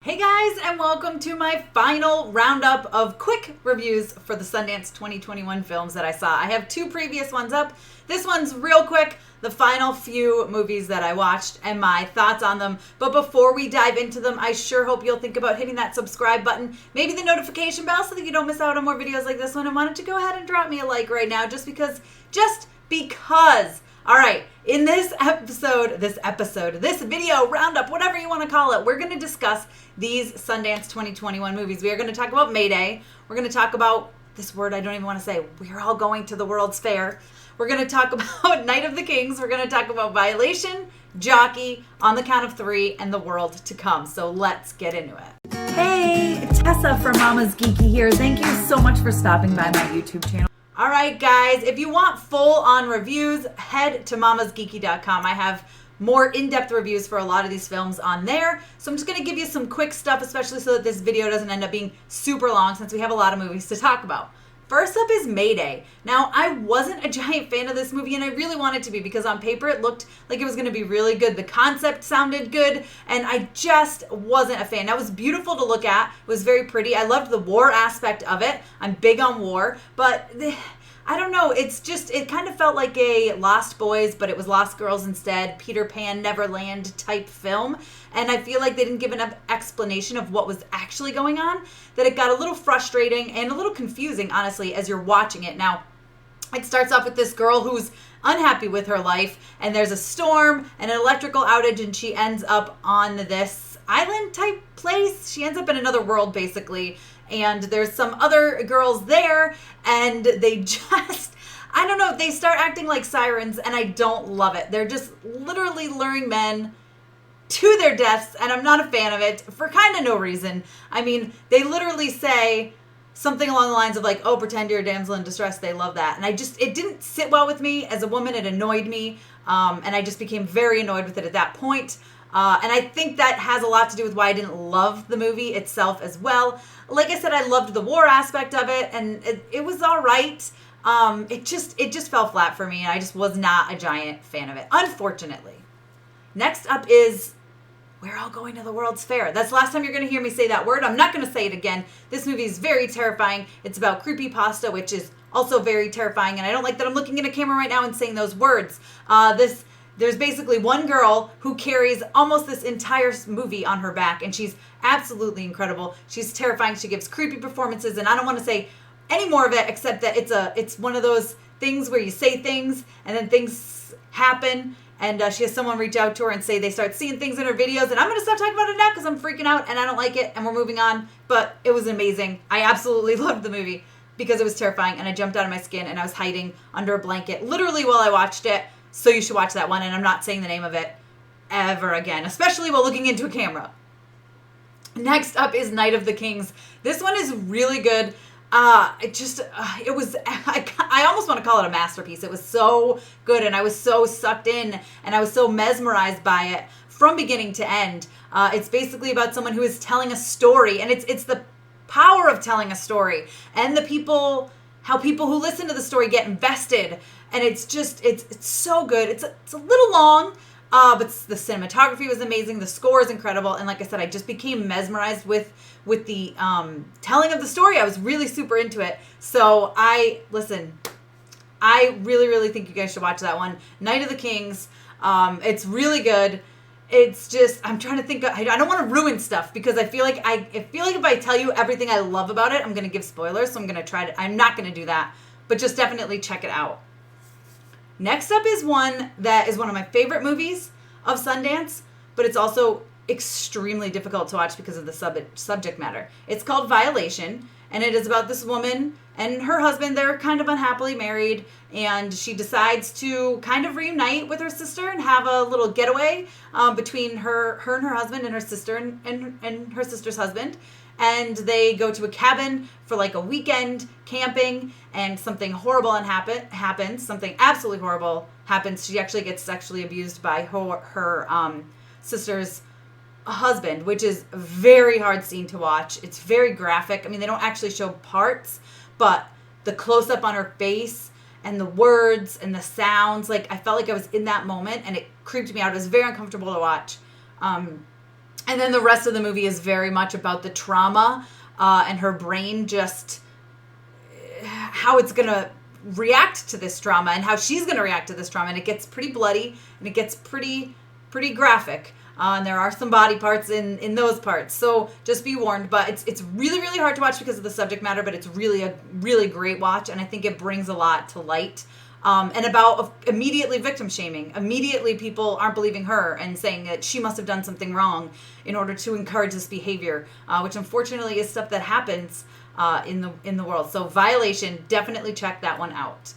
Hey guys, and welcome to my final roundup of quick reviews for the Sundance 2021 films that I saw. I have two previous ones up. This one's real quick, the final few movies that I watched and my thoughts on them. But before we dive into them, I sure hope you'll think about hitting that subscribe button, maybe the notification bell so that you don't miss out on more videos like this one. And why don't you go ahead and drop me a like right now just because. All right, in this video roundup, whatever you want to call it, we're going to discuss these Sundance 2021 movies. We are going to talk about Mayday. We're going to talk about this word I don't even want to say. We're all going to the World's Fair. We're going to talk about Night of the Kings. We're going to talk about Violation, Jockey, On the Count of Three, and The World to Come. So let's get into it. Hey, Tessa from Mama's Geeky here. Thank you so much for stopping by my YouTube channel. All right, guys, if you want full-on reviews, head to mamasgeeky.com. I have more in-depth reviews for a lot of these films on there. So I'm just going to give you some quick stuff, especially so that this video doesn't end up being super long since we have a lot of movies to talk about. First up is Mayday. Now, I wasn't a giant fan of this movie, and I really wanted to be because on paper it looked like it was going to be really good. The concept sounded good, and I just wasn't a fan. Now, it was beautiful to look at. It was very pretty. I loved the war aspect of it. I'm big on war, but I don't know. It's just, it kind of felt like a Lost Boys, but it was Lost Girls instead, Peter Pan, Neverland type film. And I feel like they didn't give enough explanation of what was actually going on, that it got a little frustrating and a little confusing, honestly, as you're watching it. Now, it starts off with this girl who's unhappy with her life, and there's a storm and an electrical outage, and she ends up on this island type place. She ends up in another world, basically, and there's some other girls there, and they just, I don't know, they start acting like sirens, and I don't love it. They're just literally luring men to their deaths, and I'm not a fan of it for kind of no reason. I mean, they literally say something along the lines of like, oh, pretend you're a damsel in distress. They love that. And it didn't sit well with me as a woman. It annoyed me. And I just became very annoyed with it at that point. And I think that has a lot to do with why I didn't love the movie itself as well. Like I said, I loved the war aspect of it, and it was all right. It just fell flat for me, and I just was not a giant fan of it, unfortunately. Next up is we're all going to the World's Fair. That's the last time you're going to hear me say that word. I'm not going to say it again. This movie is very terrifying. It's about creepypasta, which is also very terrifying, and I don't like that I'm looking at a camera right now and saying those words. There's basically one girl who carries almost this entire movie on her back, and she's absolutely incredible. She's terrifying. She gives creepy performances, and I don't want to say any more of it except that it's one of those things where you say things and then things happen, and she has someone reach out to her and say they start seeing things in her videos, and I'm going to stop talking about it now because I'm freaking out and I don't like it, and we're moving on. But it was amazing. I absolutely loved the movie because it was terrifying, and I jumped out of my skin, and I was hiding under a blanket literally while I watched it. So you should watch that one, and I'm not saying the name of it ever again, especially while looking into a camera. Next up is Night of the Kings. This one is really good. I almost want to call it a masterpiece. It was so good, and I was so sucked in, and I was so mesmerized by it from beginning to end. It's basically about someone who is telling a story, and it's the power of telling a story, and how people who listen to the story get invested, and it's so good. It's a little long, but the cinematography was amazing. The score is incredible, and like I said, I just became mesmerized with the telling of the story. I was really super into it. So I really, really think you guys should watch that one. Night of the Kings. It's really good. It's just, I'm trying to think. I don't want to ruin stuff because I feel like if I tell you everything I love about it, I'm going to give spoilers. So I'm not going to do that. But just definitely check it out. Next up is one that is one of my favorite movies of Sundance, but it's also extremely difficult to watch because of the subject matter. It's called Violation, and it is about this woman and her husband. They're kind of unhappily married, and she decides to kind of reunite with her sister and have a little getaway between her and her husband, and her sister and her sister's husband. And they go to a cabin for like a weekend camping, and something horrible happens. Something absolutely horrible happens. She actually gets sexually abused by her sister's husband, which is a very hard scene to watch. It's very graphic. I mean, they don't actually show parts, but the close-up on her face and the words and the sounds, like I felt like I was in that moment, and it creeped me out. It was very uncomfortable to watch. And then the rest of the movie is very much about the trauma and her brain, just how it's going to react to this trauma and how she's going to react to this trauma. And it gets pretty bloody and it gets pretty graphic. And there are some body parts in those parts. So just be warned. But it's really, really hard to watch because of the subject matter, but it's really a really great watch. And I think it brings a lot to light. And about immediately victim shaming. Immediately people aren't believing her and saying that she must have done something wrong in order to encourage this behavior, which unfortunately is stuff that happens in the world. So Violation, definitely check that one out.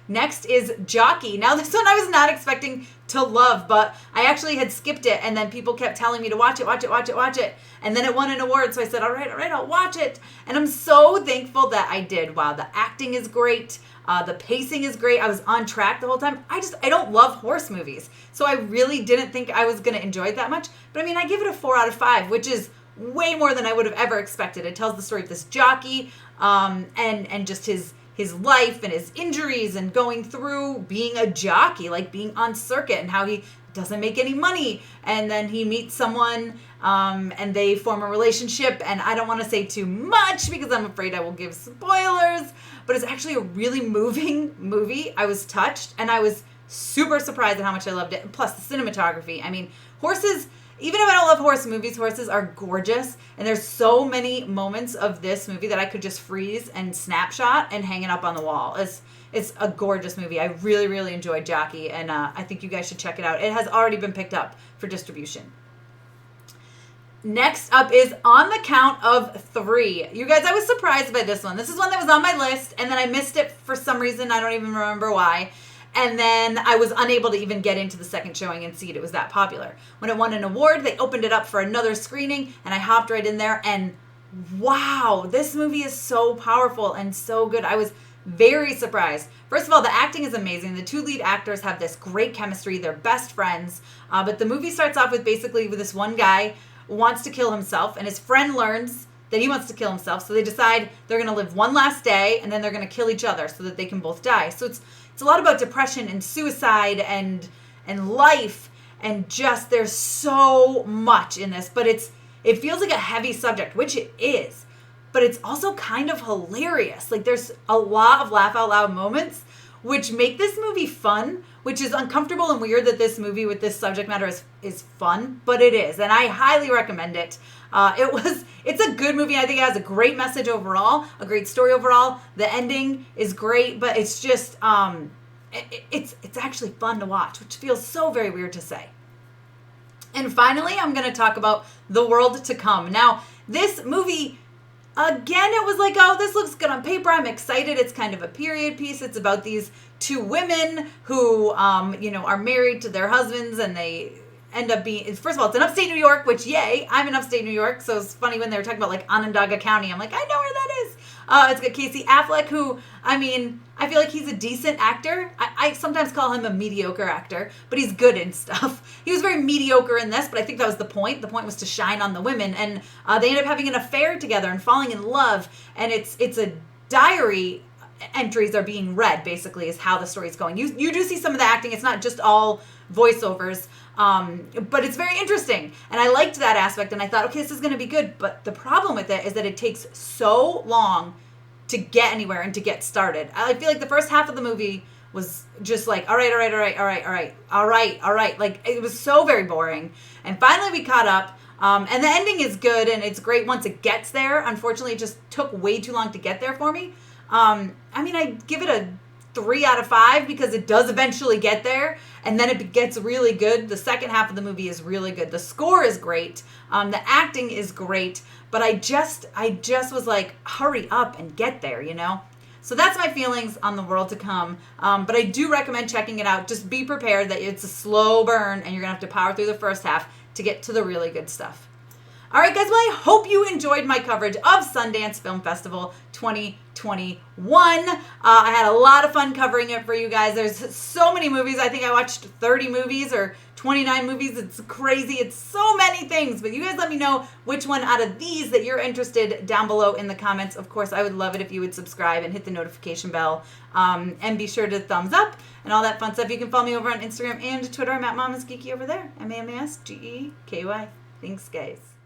Next is Jockey. Now this one I was not expecting to love, but I actually had skipped it, and then people kept telling me to watch it. And then it won an award, so I said, all right, I'll watch it. And I'm so thankful that I did. Wow, the acting is great. The pacing is great. I was on track the whole time. I don't love horse movies, so I really didn't think I was going to enjoy it that much. But I mean, I give it a 4 out of 5, which is way more than I would have ever expected. It tells the story of this jockey and just his life and his injuries and going through being a jockey, like being on circuit, and how he doesn't make any money. And then he meets someone and they form a relationship. And I don't want to say too much because I'm afraid I will give spoilers, but it's actually a really moving movie. I was touched and I was super surprised at how much I loved it. Plus the cinematography. I mean, horses, even if I don't love horse movies, horses are gorgeous. And there's so many moments of this movie that I could just freeze and snapshot and hang it up on the wall. It's a gorgeous movie. I really, really enjoyed Jockey, and I think you guys should check it out. It has already been picked up for distribution. Next up is On the Count of 3. You guys, I was surprised by this one. This is one that was on my list, and then I missed it for some reason. I don't even remember why. And then I was unable to even get into the second showing and see it. It was that popular. When it won an award, they opened it up for another screening, and I hopped right in there, and wow, this movie is so powerful and so good. I was very surprised. First of all, the acting is amazing. The 2 lead actors have this great chemistry. They're best friends. But the movie starts off with basically with this one guy who wants to kill himself, and his friend learns that he wants to kill himself. So they decide they're going to live one last day, and then they're going to kill each other so that they can both die. So it's a lot about depression and suicide and life, and just there's so much in this. But it feels like a heavy subject, which it is. But it's also kind of hilarious. Like, there's a lot of laugh out loud moments, which make this movie fun, which is uncomfortable and weird that this movie with this subject matter is fun, but it is. And I highly recommend it. It's a good movie. I think it has a great message overall, a great story overall. The ending is great, but it's just, it's actually fun to watch, which feels so very weird to say. And finally, I'm going to talk about The World to Come. Now, this movie, again, it was like, oh, this looks good on paper. I'm excited. It's kind of a period piece. It's about these 2 women who, are married to their husbands, and they end up being, first of all, it's in upstate New York, which, yay, I'm in upstate New York. So it's funny when they were talking about like Onondaga County. I'm like, I know where that is. It's got Casey Affleck, who, I mean, I feel like he's a decent actor. I sometimes call him a mediocre actor, but he's good in stuff. He was very mediocre in this, but I think that was the point. The point was to shine on the women, and they end up having an affair together and falling in love. And it's a diary. Entries are being read, basically, is how the story's going. You do see some of the acting. It's not just all voiceovers, but it's very interesting. And I liked that aspect, and I thought, okay, this is going to be good. But the problem with it is that it takes so long to get anywhere and to get started. I feel like the first half of the movie was just like, all right. Like, it was so very boring. And finally we caught up. And the ending is good, and it's great once it gets there. Unfortunately, it just took way too long to get there for me. I mean, I give it a 3 out of 5 because it does eventually get there, and then it gets really good. The second half of the movie is really good. The score is great. The acting is great, but I just was like, hurry up and get there, So that's my feelings on The World to Come. But I do recommend checking it out. Just be prepared that it's a slow burn, and you're gonna have to power through the first half to get to the really good stuff. All right, guys, well, I hope you enjoyed my coverage of Sundance Film Festival 2021. I had a lot of fun covering it for you guys. There's so many movies. I think I watched 30 movies or 29 movies. It's crazy. It's so many things. But you guys let me know which one out of these that you're interested down below in the comments. Of course, I would love it if you would subscribe and hit the notification bell. And be sure to thumbs up and all that fun stuff. You can follow me over on Instagram and Twitter. I'm at Mama's Geeky over there. MAMASGEKY. Thanks, guys.